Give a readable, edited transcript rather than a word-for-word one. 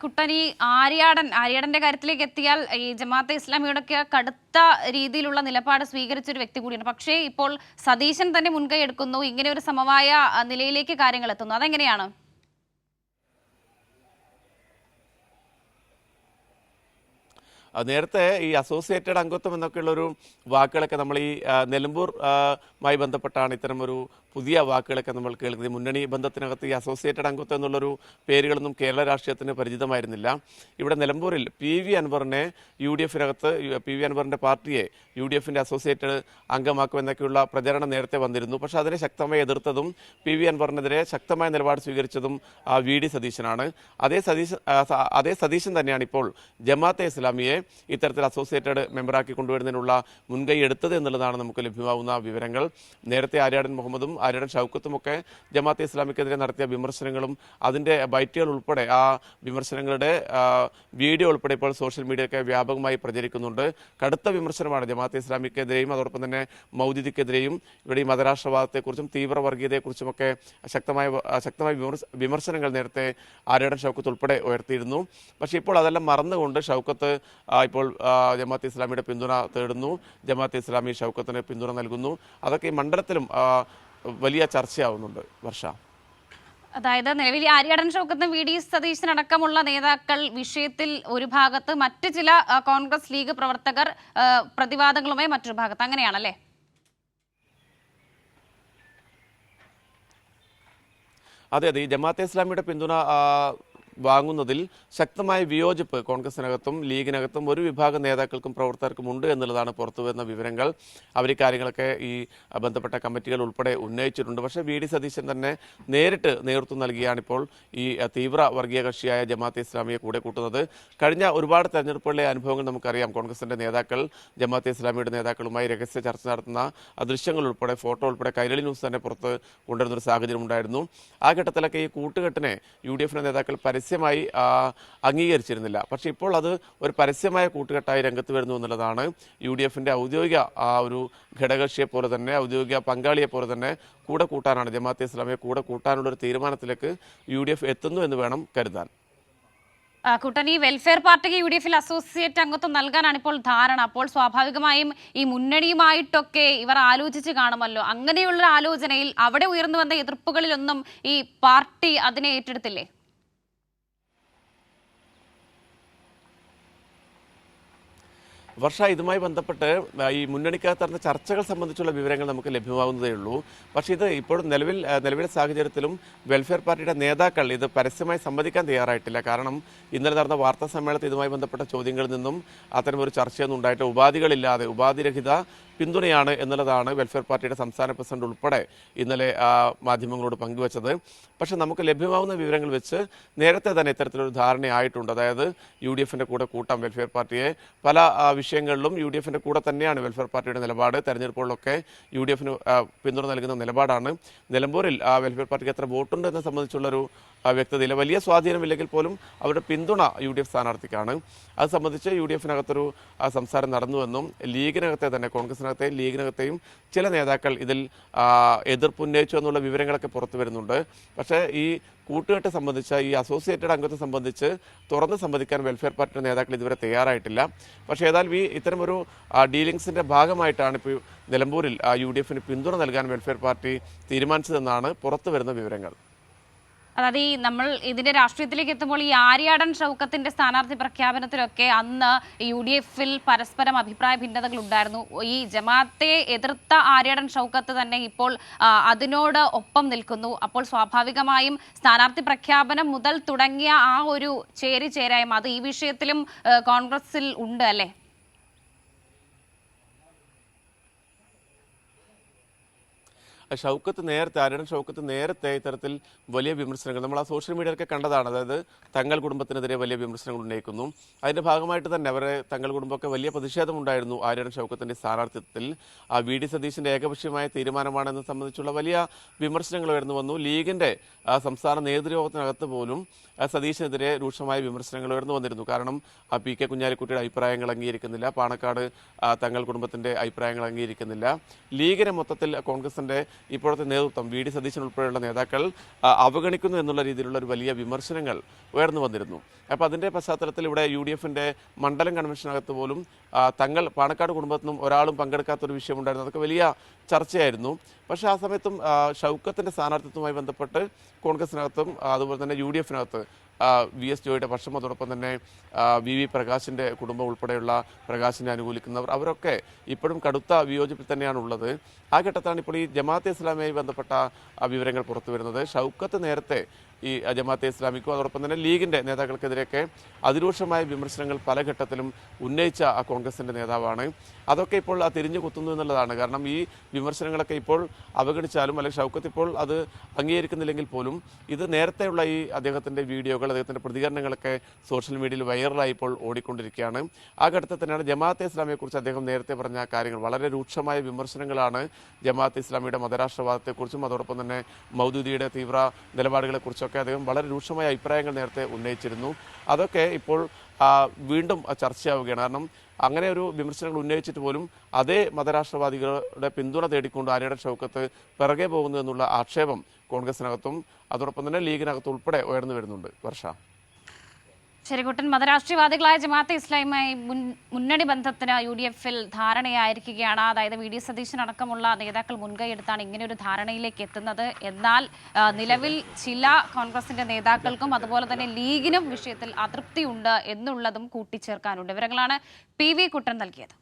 കുട്ടനി ആര്യാടന്റെ കാര്യത്തിലേക്ക് എത്തിയാൽ ഈ ജമാഅത്തെ ഇസ്ലാമിയോടൊക്കെ കടുത്ത രീതിയിലുള്ള നിലപാട് സ്വീകരിച്ച ഒരു വ്യക്തി കൂടിയാണ്. പക്ഷേ ഇപ്പോൾ സതീശൻ തന്നെ മുൻകൈ എടുക്കുന്നു, ഇങ്ങനെ ഒരു സമവായ നിലയിലേക്ക് കാര്യങ്ങൾ എത്തുന്നു. അതെങ്ങനെയാണ്? നേരത്തെ ഈ അസോസിയേറ്റഡ് അംഗത്വം എന്നൊക്കെയുള്ളൊരു വാക്കുകളൊക്കെ നമ്മൾ ഈ നിലമ്പൂർ മായി ബന്ധപ്പെട്ടാണ് ഇത്തരമൊരു പുതിയ വാക്കുകളൊക്കെ നമ്മൾ കേൾക്കുന്നത്. മുന്നണി ബന്ധത്തിനകത്ത് ഈ അസോസിയേറ്റഡ് അംഗത്വം എന്നുള്ളൊരു പേരുകളൊന്നും കേരള രാഷ്ട്രീയത്തിന് പരിചിതമായിരുന്നില്ല. ഇവിടെ നിലമ്പൂരിൽ PV അൻവറിനെ UDFിനകത്ത് PV അൻവറിൻ്റെ പാർട്ടിയെ UDFിൻ്റെ അസോസിയേറ്റഡ് അംഗമാക്കുമെന്നൊക്കെയുള്ള പ്രചരണം നേരത്തെ വന്നിരുന്നു. പക്ഷേ അതിനെ ശക്തമായി എതിർത്തതും PV അൻവറിനെതിരെ ശക്തമായ നിലപാട് സ്വീകരിച്ചതും VD സതീശനാണ്. അതേ സതീശൻ തന്നെയാണ് ഇപ്പോൾ ജമാഅത്തെ ഇസ്ലാമിയെ ഇത്തരത്തിൽ അസോസിയേറ്റഡ് മെമ്പറാക്കി കൊണ്ടുവരുന്നതിനുള്ള മുൻകൈ എടുത്തത് എന്നുള്ളതാണ് നമുക്ക് ലഭ്യമാവുന്ന വിവരങ്ങൾ. നേരത്തെ ആര്യാടൻ മുഹമ്മദും ആര്യാടൻ ഷൗക്കത്തുമൊക്കെ ജമാഅത്തെ ഇസ്ലാമിക്കെതിരെ നടത്തിയ വിമർശനങ്ങളും അതിൻ്റെ ബൈറ്റുകൾ ഉൾപ്പെടെ ആ വിമർശനങ്ങളുടെ വീഡിയോ ഉൾപ്പെടെ ഇപ്പോൾ സോഷ്യൽ മീഡിയയൊക്കെ വ്യാപകമായി പ്രചരിക്കുന്നുണ്ട്. കടുത്ത വിമർശനമാണ് ജമാഅത്തെ ഇസ്ലാമിക്കെതിരെയും അതോടൊപ്പം തന്നെ മൗദൂദിക്കെതിരെയും ഇവിടെ ഈ മതരാഷ്ട്രവാദത്തെക്കുറിച്ചും തീവ്ര വർഗീയതയെക്കുറിച്ചുമൊക്കെ ശക്തമായ വിമർശനങ്ങൾ നേരത്തെ ആര്യാടൻ ഷൗക്കത്ത് ഉൾപ്പെടെ ഉയർത്തിയിരുന്നു. പക്ഷേ ഇപ്പോൾ അതെല്ലാം മറന്നുകൊണ്ട് ഷൗക്കത്ത് ഇപ്പോൾ ജമാഅത്തെ ഇസ്ലാമിയുടെ പിന്തുണ തേടുന്നു. ജമാഅത്തെ ഇസ്ലാമി ഷൗക്കത്തിന് പിന്തുണ നൽകുന്നു. അതൊക്കെ ഈ മണ്ഡലത്തിലും വലിയ ചർച്ചയാവുന്നുണ്ട്. വർഷ, അതായത് നിലവിൽ ആര്യാടൻ ഷൗക്കത്ത് VD സതീശനടക്കമുള്ള നേതാക്കൾ വിഷയത്തിൽ ഒരു ഭാഗത്ത്, മറ്റു ചില കോൺഗ്രസ് ലീഗ് പ്രവർത്തകർ പ്രതിവാദങ്ങളുമായി മറ്റൊരു ഭാഗത്ത്, അങ്ങനെയാണല്ലേ? അതെ, ഈ ജമാഅത്തെ ഇസ്ലാമിയുടെ പിന്തുണ വാങ്ങുന്നതിൽ ശക്തമായ വിയോജിപ്പ് കോൺഗ്രസിനകത്തും ലീഗിനകത്തും ഒരു വിഭാഗം നേതാക്കൾക്കും പ്രവർത്തകർക്കും ഉണ്ട് എന്നുള്ളതാണ് പുറത്തുവരുന്ന വിവരങ്ങൾ. അവർ കാര്യങ്ങളൊക്കെ ഈ ബന്ധപ്പെട്ട കമ്മിറ്റികൾ ഉൾപ്പെടെ ഉന്നയിച്ചിട്ടുണ്ട്. പക്ഷേ VD സതീശൻ തന്നെ നേരിട്ട് നേതൃത്വം നൽകിയാണിപ്പോൾ ഈ തീവ്ര വർഗീയ കക്ഷിയായ ജമാഅത്തെ ഇസ്ലാമിയെ കൂടെ കൂട്ടുന്നത്. കഴിഞ്ഞ ഒരുപാട് തെരഞ്ഞെടുപ്പുകളിലെ അനുഭവങ്ങൾ നമുക്കറിയാം. കോൺഗ്രസിൻ്റെ നേതാക്കൾ ജമാഅത്തെ ഇസ്ലാമിയുടെ നേതാക്കളുമായി രഹസ്യ ചർച്ച നടത്തുന്ന ദൃശ്യങ്ങൾ ഉൾപ്പെടെ ഫോട്ടോ ഉൾപ്പെടെ കൈരളി ന്യൂസ് തന്നെ പുറത്ത് കൊണ്ടുവരുന്നൊരു സാഹചര്യം ഉണ്ടായിരുന്നു. ആ ഘട്ടത്തിലൊക്കെ ഈ കൂട്ടുകെട്ടിനെ UDFിൻ്റെ നേതാക്കൾ പരസ്യമായി അംഗീകരിച്ചിരുന്നില്ല. പക്ഷേ ഇപ്പോൾ അത് ഒരു പരസ്യമായ കൂട്ടുകെട്ടായി രംഗത്ത് വരുന്നു എന്നുള്ളതാണ്. UDFിൻ്റെ ഔദ്യോഗിക ഒരു ഘടകകക്ഷിയെ പോലെ തന്നെ, ഔദ്യോഗിക പങ്കാളിയെ പോലെ തന്നെ കൂടെ കൂട്ടാനാണ്, ജമാഅത്തെ ഇസ്ലാമിയെ കൂടെ കൂട്ടാനുള്ളൊരു തീരുമാനത്തിലേക്ക് UDF എത്തുന്നു എന്ന് വേണം കരുതാൻ. കുട്ടനി, വെൽഫെയർ പാർട്ടിക്ക് UDFിൽ അസോസിയേറ്റ് അംഗത്വം നൽകാനാണ് ഇപ്പോൾ ധാരണ. അപ്പോൾ സ്വാഭാവികമായും ഈ മുന്നണിയുമായിട്ടൊക്കെ ഇവർ ആലോചിച്ച് കാണുമല്ലോ. അങ്ങനെയുള്ള ആലോചനയിൽ അവിടെ ഉയർന്നു വന്ന എതിർപ്പുകളിലൊന്നും ഈ പാർട്ടി അതിനെ ഏറ്റെടുത്തില്ലേ? വർഷ, ഇതുമായി ബന്ധപ്പെട്ട് ഈ മുന്നണിക്കകത്ത് നടന്ന ചർച്ചകൾ സംബന്ധിച്ചുള്ള വിവരങ്ങൾ നമുക്ക് ലഭ്യമാകുന്നതേ ഉള്ളൂ. പക്ഷേ ഇത് ഇപ്പോൾ നിലവിലെ സാഹചര്യത്തിലും വെൽഫെയർ പാർട്ടിയുടെ നേതാക്കൾ ഇത് പരസ്യമായി സമ്മതിക്കാൻ തയ്യാറായിട്ടില്ല. കാരണം ഇന്നലെ നടന്ന വാർത്താ സമ്മേളനത്തിൽ ഇതുമായി ബന്ധപ്പെട്ട ചോദ്യങ്ങളിൽ നിന്നും അത്തരമൊരു ചർച്ചയൊന്നും ഉണ്ടായിട്ട് ഉപാധികളില്ലാതെ ഉപാധിരഹിത പിന്തുണയാണ് എന്നുള്ളതാണ് വെൽഫെയർ പാർട്ടിയുടെ സംസ്ഥാന പ്രസിഡന്റ് ഉൾപ്പെടെ ഇന്നലെ മാധ്യമങ്ങളോട് പങ്കുവച്ചത്. പക്ഷെ നമുക്ക് ലഭ്യമാവുന്ന വിവരങ്ങൾ വെച്ച് നേരത്തെ തന്നെ ഇത്തരത്തിലൊരു ധാരണയായിട്ടുണ്ട്. അതായത് UDFിൻ്റെ കൂടെ കൂട്ടാം വെൽഫെയർ പാർട്ടിയെ. പല വിഷയങ്ങളിലും UDFിൻ്റെ കൂടെ തന്നെയാണ് വെൽഫെയർ പാർട്ടിയുടെ നിലപാട്. തെരഞ്ഞെടുപ്പുകളിലൊക്കെ UDFിന് പിന്തുണ നൽകുന്ന നിലപാടാണ്. നിലമ്പൂരിൽ വെൽഫെയർ പാർട്ടിക്ക് എത്ര വോട്ടുണ്ട് എന്നെ സംബന്ധിച്ചുള്ളൊരു വ്യക്തതയില്ല. വലിയ സ്വാധീനമില്ലെങ്കിൽ പോലും അവരുടെ പിന്തുണ UDF സ്ഥാനാർത്ഥിക്കാണ്. അത് സംബന്ധിച്ച് UDFിനകത്തൊരു സംസാരം നടന്നുവെന്നും ലീഗിനകത്തെ തന്നെ, കോൺഗ്രസിനകത്തെയും ലീഗിനകത്തെയും ചില നേതാക്കൾ ഇതിൽ എതിർപ്പുന്നയിച്ചു എന്നുള്ള വിവരങ്ങളൊക്കെ പുറത്തു വരുന്നുണ്ട്. പക്ഷേ ഈ കൂട്ടുകെട്ട് സംബന്ധിച്ച, ഈ അസോസിയേറ്റഡ് അംഗത്തെ സംബന്ധിച്ച് തുറന്ന് സംവദിക്കാൻ വെൽഫെയർ പാർട്ടിയുടെ നേതാക്കൾ ഇതുവരെ തയ്യാറായിട്ടില്ല. പക്ഷേ ഏതായാലും ഇത്തരമൊരു ഡീലിങ്സിൻ്റെ ഭാഗമായിട്ടാണ് ഇപ്പോൾ നിലമ്പൂരിൽ UDFിന് പിന്തുണ നൽകാൻ വെൽഫെയർ പാർട്ടി തീരുമാനിച്ചതെന്നാണ് പുറത്തു വരുന്ന വിവരങ്ങൾ. അതായത് നമ്മൾ ഇതിന്റെ രാഷ്ട്രീയത്തിലേക്ക് എത്തുമ്പോൾ ഈ ആര്യാടൻ ഷൗക്കത്തിന്റെ സ്ഥാനാർത്ഥി പ്രഖ്യാപനത്തിലൊക്കെ അന്ന് UDFിൽ പരസ്പരം അഭിപ്രായ ഭിന്നതകൾ ഉണ്ടായിരുന്നു. ഈ ജമാഅത്തെ എതിർത്ത ആര്യാടൻ ഷൗക്കത്ത് തന്നെ ഇപ്പോൾ അതിനോട് ഒപ്പം നിൽക്കുന്നു. അപ്പോൾ സ്വാഭാവികമായും സ്ഥാനാർത്ഥി പ്രഖ്യാപനം മുതൽ തുടങ്ങിയ ആ ഒരു ചേരിചേരായ്മ അത് ഈ വിഷയത്തിലും കോൺഗ്രസിൽ ഉണ്ട് അല്ലേ? ആര്യാടൻ ഷൗക്കത്ത് നേരത്തെ ഇത്തരത്തിൽ വലിയ വിമർശനങ്ങൾ നമ്മൾ ആ സോഷ്യൽ മീഡിയയിലൊക്കെ കണ്ടതാണ്. അതായത് തങ്ങൾ കുടുംബത്തിനെതിരെ വലിയ വിമർശനങ്ങൾ ഉന്നയിക്കുന്നു. അതിൻ്റെ ഭാഗമായിട്ട് തന്നെ തങ്ങൾ കുടുംബമൊക്കെ വലിയ പ്രതിഷേധമുണ്ടായിരുന്നു ആര്യാടൻ ഷൗക്കത്തിൻ്റെ സ്ഥാനാർത്ഥിത്വത്തിൽ. VD സതീശിൻ്റെ ഏകപക്ഷീയമായ തീരുമാനമാണെന്ന് സംബന്ധിച്ചുള്ള വലിയ വിമർശനങ്ങൾ ഉയർന്നു വന്നു. ലീഗിൻ്റെ സംസ്ഥാന നേതൃയോഗത്തിനകത്ത് പോലും സതീശനെതിരെ രൂക്ഷമായ വിമർശനങ്ങൾ ഉയർന്നു വന്നിരുന്നു. കാരണം പി കെ കുഞ്ഞാലിക്കുട്ടിയുടെ അഭിപ്രായങ്ങൾ അംഗീകരിക്കുന്നില്ല, പാണക്കാട് തങ്ങൾ കുടുംബത്തിന്റെ അഭിപ്രായങ്ങൾ അംഗീകരിക്കുന്നില്ല, ലീഗിനെ മൊത്തത്തിൽ കോൺഗ്രസിന്റെ ഇപ്പോഴത്തെ നേതൃത്വം വി ഡി സതീശൻ ഉൾപ്പെടെയുള്ള നേതാക്കൾ അവഗണിക്കുന്നു എന്നുള്ള രീതിയിലുള്ള ഒരു വലിയ വിമർശനങ്ങൾ ഉയർന്നു വന്നിരുന്നു. അപ്പോൾ അതിന്റെ പശ്ചാത്തലത്തിൽ ഇവിടെ UDF-ന്റെ മണ്ഡലം കൺവെൻഷനകത്ത് പോലും തങ്ങൾ പാണക്കാട് കുടുംബത്തിൽ നിന്നും ഒരാളും പങ്കെടുക്കാത്തൊരു വിഷയമുണ്ടായിരുന്നു. അതൊക്കെ വലിയ ചർച്ചയായിരുന്നു. പക്ഷേ ആ സമയത്തും ഷൗക്കത്തിന്റെ സ്ഥാനാർത്ഥിത്വവുമായി ബന്ധപ്പെട്ട് കോൺഗ്രസിനകത്തും അതുപോലെ തന്നെ UDF-നകത്ത് VS ജോയിയുടെ പക്ഷം, അതോടൊപ്പം തന്നെ VV പ്രകാശിൻ്റെ കുടുംബം ഉൾപ്പെടെയുള്ള പ്രകാശിനെ അനുകൂലിക്കുന്നവർ, അവരൊക്കെ ഇപ്പോഴും കടുത്ത വിയോജിപ്പിൽ തന്നെയാണ് ഉള്ളത്. ആ ഘട്ടത്താണ് ഇപ്പോൾ ഈ ജമാഅത്തെ ഇസ്ലാമിയുമായി ബന്ധപ്പെട്ട വിവരങ്ങൾ പുറത്തു വരുന്നത്. ഷൗക്കത്ത് നേരത്തെ ഈ ജമാഅത്തെ ഇസ്ലാമിക്കും അതോടൊപ്പം തന്നെ ലീഗിൻ്റെ നേതാക്കൾക്കെതിരെയൊക്കെ അതിരൂക്ഷമായ വിമർശനങ്ങൾ പല ഘട്ടത്തിലും ഉന്നയിച്ച കോൺഗ്രസിൻ്റെ നേതാവാണ്. അതൊക്കെ ഇപ്പോൾ തിരിഞ്ഞു കുത്തുന്നു എന്നുള്ളതാണ്. കാരണം ഈ വിമർശനങ്ങളൊക്കെ ഇപ്പോൾ അവഗണിച്ചാലും അല്ലെങ്കിൽ ഷൗക്കത്ത് ഇപ്പോൾ അത് അംഗീകരിക്കുന്നില്ലെങ്കിൽ പോലും ഇത് നേരത്തെയുള്ള ഈ അദ്ദേഹത്തിൻ്റെ വീഡിയോകൾ, അദ്ദേഹത്തിൻ്റെ പ്രതികരണങ്ങളൊക്കെ സോഷ്യൽ മീഡിയയിൽ വൈറലായി ഇപ്പോൾ ഓടിക്കൊണ്ടിരിക്കുകയാണ്. ആ ഘട്ടത്തിൽ തന്നെയാണ് ജമാഅത്തെ ഇസ്ലാമിയെക്കുറിച്ച് അദ്ദേഹം നേരത്തെ പറഞ്ഞ കാര്യങ്ങൾ, വളരെ രൂക്ഷമായ വിമർശനങ്ങളാണ് ജമാഅത്തെ ഇസ്ലാമിയുടെ മതരാഷ്ട്രവാദത്തെക്കുറിച്ചും അതോടൊപ്പം തന്നെ മൗദൂദിയുടെ തീവ്ര നിലപാടുകളെക്കുറിച്ചൊക്കെ അദ്ദേഹം വളരെ രൂക്ഷമായ അഭിപ്രായങ്ങൾ നേരത്തെ ഉന്നയിച്ചിരുന്നു. അതൊക്കെ ഇപ്പോൾ വീണ്ടും ചർച്ചയാവുകയാണ്. കാരണം അങ്ങനെ ഒരു വിമർശനങ്ങൾ ഉന്നയിച്ചിട്ട് പോലും അതേ മതരാഷ്ട്രവാദികളുടെ പിന്തുണ തേടിക്കൊണ്ട് ആര്യടൻ ഷൗക്കത്ത് പിറകെ പോകുന്നു എന്നുള്ള ആക്ഷേപം കോൺഗ്രസിനകത്തും അതോടൊപ്പം തന്നെ ലീഗിനകത്തും ഉൾപ്പെടെ ഉയർന്നു വരുന്നുണ്ട്. വർഷ. ശരി കുട്ടൻ, മതരാഷ്ട്രീയവാദികളായ ജമാഅത്തെ ഇസ്ലാമിയുമായി മുന്നണി ബന്ധത്തിന് UDF-ൽ ധാരണയായിരിക്കുകയാണ്. അതായത് വി ഡി സതീശൻ അടക്കമുള്ള നേതാക്കൾ മുൻകൈയെടുത്താണ് ഇങ്ങനെയൊരു ധാരണയിലേക്ക് എത്തുന്നത്. എന്നാൽ നിലവിൽ ചില കോൺഗ്രസിന്റെ നേതാക്കൾക്കും അതുപോലെ തന്നെ ലീഗിനും വിഷയത്തിൽ അതൃപ്തിയുണ്ട് എന്നുള്ളതും കൂട്ടിച്ചേർക്കാനുണ്ട്. വിവരങ്ങളാണ് PV കുട്ടൻ നൽകിയത്.